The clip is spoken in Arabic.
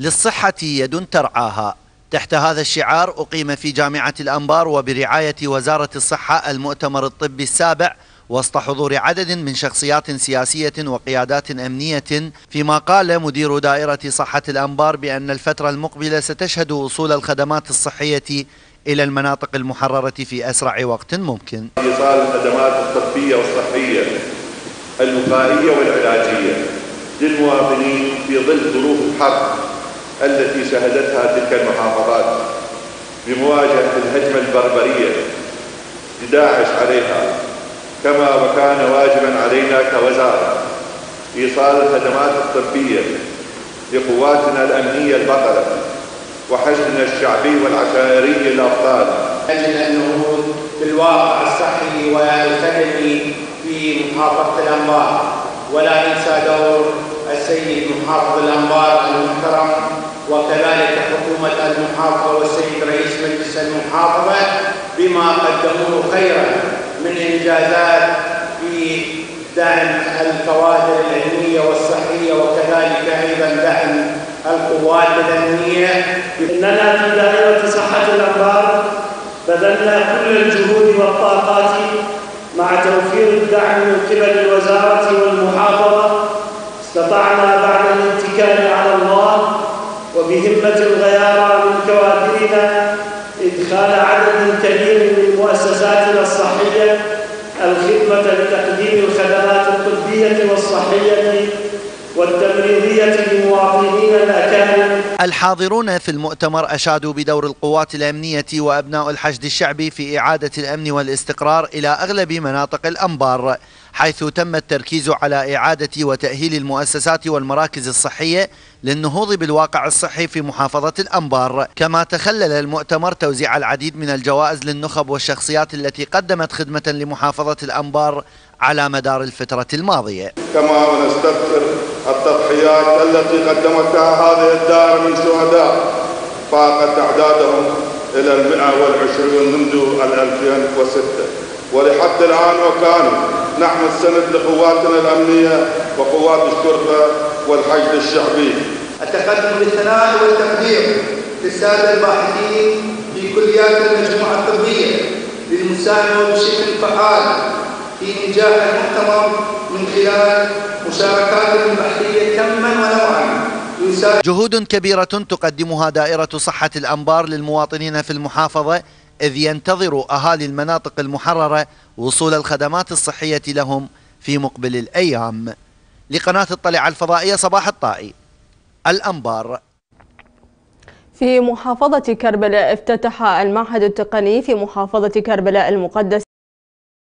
للصحة يد ترعاها. تحت هذا الشعار أقيم في جامعة الأنبار وبرعاية وزارة الصحة المؤتمر الطبي السابع وسط حضور عدد من شخصيات سياسية وقيادات أمنية، فيما قال مدير دائرة صحة الأنبار بأن الفترة المقبلة ستشهد وصول الخدمات الصحية إلى المناطق المحررة في أسرع وقت ممكن. إيصال الخدمات الطبية والصحية الوقائية والعلاجية للمواطنين في ظل ظروف الحرب التي شهدتها تلك المحافظات بمواجهة الهجمة البربرية لداعش عليها، كما وكان واجبا علينا كوزارة إيصال الخدمات الطبية لقواتنا الأمنية البطلة وحشدنا الشعبي والعشائري الأبطال. أجل النهوض بالواقع الصحي والخدمي في محافظة الأنبار، ولا ننسى دور السيد محافظ الأنبار المحترم وكذلك حكومة المحافظة والسيد رئيس مجلس المحافظة بما قدموه خيرا من إنجازات في دعم الكوادر العلمية والصحية وكذلك أيضا دعم القوات الأمنية. إننا في دائرة صحة الأنبار بذلنا كل الجهود والطاقات مع توفير الدعم من قبل الوزارة والمحافظة. استطعنا بعد الاتكال على الله وبهمة الغيارى من كوادرنا إدخال عدد كبير من مؤسساتنا الصحية الخدمة لتقديم الخدمات الطبية والصحية والتمريضية لمواطنينا الأكارم. الحاضرون في المؤتمر أشادوا بدور القوات الأمنية وأبناء الحشد الشعبي في إعادة الأمن والاستقرار إلى أغلب مناطق الأنبار، حيث تم التركيز على إعادة وتأهيل المؤسسات والمراكز الصحية للنهوض بالواقع الصحي في محافظة الأنبار. كما تخلل المؤتمر توزيع العديد من الجوائز للنخب والشخصيات التي قدمت خدمة لمحافظة الأنبار على مدار الفترة الماضية. كما ونستذكر التضحيات التي قدمتها هذه الدائرة من شهداء فاقت أعدادهم إلى 120 منذ 2006، ولحد الآن وكانوا نحن السند لقواتنا الأمنية وقوات الشرطة والحشد الشعبي. التقدم بالثناء والتقدير للسادة الباحثين في كليات المجموعة الطبية للمساهمة بشكل فعال في إنجاح المؤتمر من خلال مشاركاتهم البحثية كما ونوعا. جهود كبيرة تقدمها دائرة صحة الأنبار للمواطنين في المحافظة، إذ ينتظر أهالي المناطق المحررة وصول الخدمات الصحية لهم في مقبل الأيام. لقناة الطلعة الفضائية صباح الطائي، الأنبار. في محافظة كربلاء افتتح المعهد التقني في محافظة كربلاء المقدسة